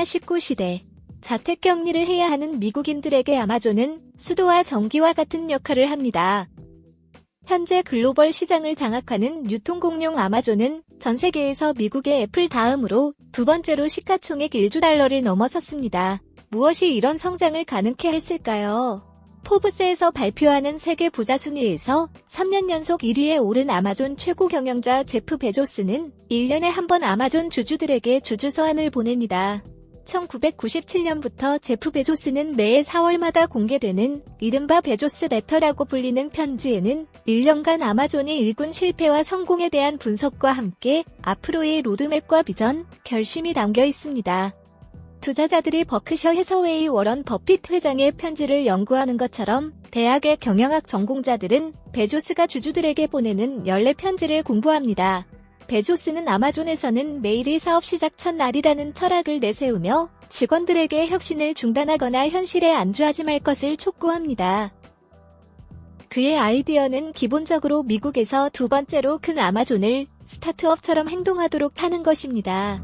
제19시대 자택격리를 해야 하는 미국인들에게 아마존은 수도와 전기와 같은 역할을 합니다. 현재 글로벌 시장을 장악하는 유통공룡 아마존은 전 세계에서 미국의 애플 다음으로 두 번째로 시가총액 1조 달러를 넘어섰습니다. 무엇이 이런 성장을 가능케 했을까요? 포브스에서 발표하는 세계 부자 순위에서 3년 연속 1위에 오른 아마존 최고 경영자 제프 베조스는 1년에 한 번 아마존 주주들에게 주주서한을 보냅니다. 1997년부터 제프 베조스는 매해 4월마다 공개되는 이른바 베조스 레터라고 불리는 편지에는 1년간 아마존이 일군 실패와 성공에 대한 분석과 함께 앞으로의 로드맵과 비전, 결심이 담겨 있습니다. 투자자들이 버크셔 해서웨이 워런 버핏 회장의 편지를 연구하는 것처럼 대학의 경영학 전공자들은 베조스가 주주들에게 보내는 연례 편지를 공부합니다. 베조스는 아마존에서는 매일이 사업 시작 첫날이라는 철학을 내세우며 직원들에게 혁신을 중단하거나 현실에 안주하지 말 것을 촉구합니다. 그의 아이디어는 기본적으로 미국에서 두 번째로 큰 아마존을 스타트업처럼 행동하도록 하는 것입니다.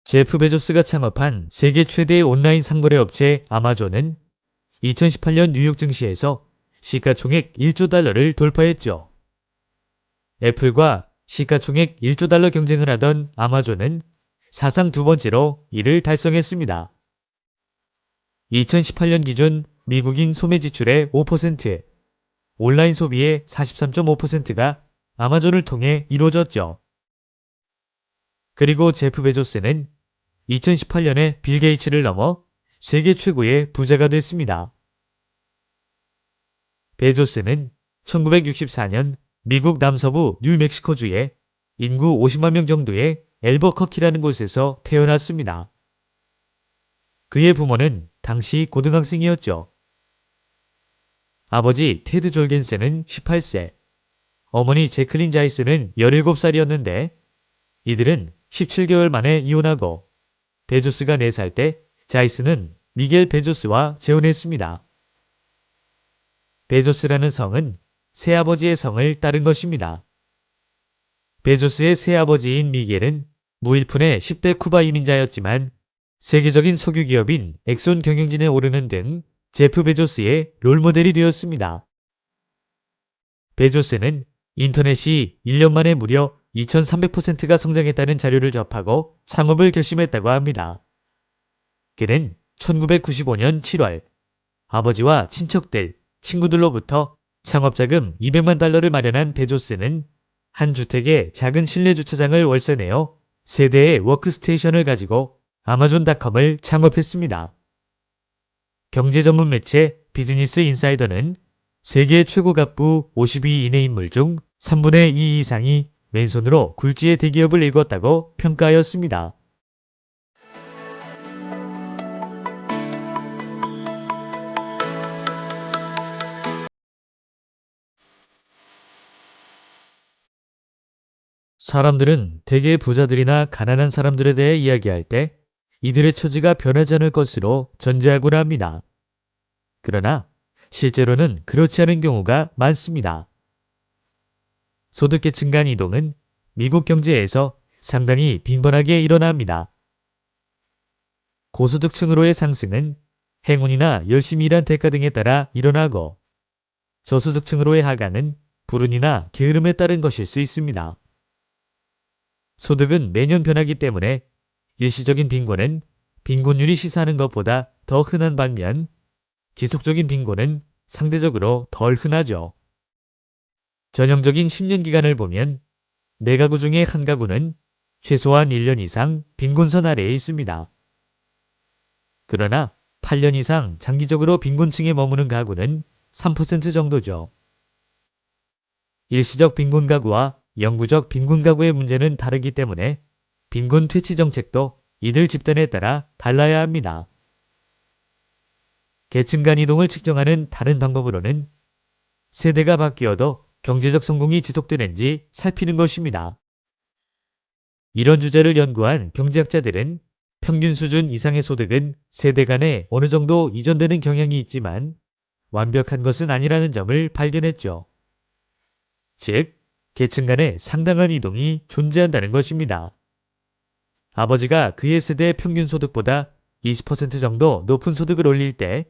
제프 베조스가 창업한 세계 최대의 온라인 상거래 업체 아마존은 2018년 뉴욕 증시에서 시가총액 1조 달러를 돌파했죠. 애플과 시가총액 1조 달러 경쟁을 하던 아마존은 사상 두 번째로 이를 달성했습니다. 2018년 기준 미국인 소매 지출의 5%, 온라인 소비의 43.5%가 아마존을 통해 이루어졌죠. 그리고 제프 베조스는 2018년에 빌 게이츠를 넘어 세계 최고의 부자가 됐습니다. 베조스는 1964년 미국 남서부 뉴멕시코주의 인구 50만 명 정도의 엘버커키라는 곳에서 태어났습니다. 그의 부모는 당시 고등학생이었죠. 아버지 테드 졸겐센은 18세, 어머니 제클린 자이스는 17살이었는데 이들은 17개월 만에 이혼하고 베조스가 4살 때 자이스는 미겔 베조스와 재혼했습니다. 베조스라는 성은 새아버지의 성을 따른 것입니다. 베조스의 새아버지인 미겔은 무일푼의 10대 쿠바 이민자였지만 세계적인 석유 기업인 엑손 경영진에 오르는 등 제프 베조스의 롤모델이 되었습니다. 베조스는 인터넷이 1년 만에 무려 2300%가 성장했다는 자료를 접하고 창업을 결심했다고 합니다. 그는 1995년 7월 아버지와 친척들, 친구들로부터 창업자금 200만 달러를 마련한 베조스는 한 주택의 작은 실내 주차장을 월세 내어 세대의 워크스테이션을 가지고 아마존닷컴을 창업했습니다. 경제 전문 매체 비즈니스 인사이더는 세계 최고 갑부 50위 이내 인물 중 3분의 2 이상이 맨손으로 굴지의 대기업을 일궜다고 평가하였습니다. 사람들은 대개 부자들이나 가난한 사람들에 대해 이야기할 때 이들의 처지가 변하지 않을 것으로 전제하곤 합니다. 그러나 실제로는 그렇지 않은 경우가 많습니다. 소득계층 간 이동은 미국 경제에서 상당히 빈번하게 일어납니다. 고소득층으로의 상승은 행운이나 열심히 일한 대가 등에 따라 일어나고 저소득층으로의 하강은 불운이나 게으름에 따른 것일 수 있습니다. 소득은 매년 변하기 때문에 일시적인 빈곤은 빈곤율이 시사하는 것보다 더 흔한 반면 지속적인 빈곤은 상대적으로 덜 흔하죠. 전형적인 10년 기간을 보면 4가구 중에 1가구는 최소한 1년 이상 빈곤선 아래에 있습니다. 그러나 8년 이상 장기적으로 빈곤층에 머무는 가구는 3% 정도죠. 일시적 빈곤 가구와 영구적 빈곤 가구의 문제는 다르기 때문에 빈곤 퇴치 정책도 이들 집단에 따라 달라야 합니다. 계층 간 이동을 측정하는 다른 방법으로는 세대가 바뀌어도 경제적 성공이 지속되는지 살피는 것입니다. 이런 주제를 연구한 경제학자들은 평균 수준 이상의 소득은 세대 간에 어느 정도 이전되는 경향이 있지만 완벽한 것은 아니라는 점을 발견했죠. 즉, 계층 간의 상당한 이동이 존재한다는 것입니다. 아버지가 그의 세대의 평균 소득보다 20% 정도 높은 소득을 올릴 때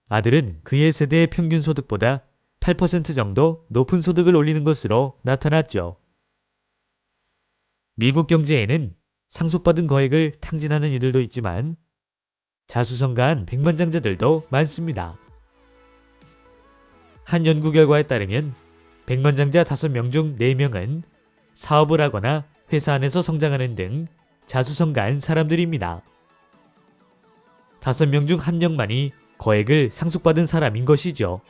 아들은 그의 세대의 평균 소득보다 8% 정도 높은 소득을 올리는 것으로 나타났죠. 미국 경제에는 상속받은 거액을 탕진하는 이들도 있지만 자수성가한 백만장자들도 많습니다. 한 연구 결과에 따르면 백만장자 5명 중 4명은 사업을 하거나 회사 안에서 성장하는 등 자수성가한 사람들입니다. 5명 중 1명만이 거액을 상속받은 사람인 것이죠.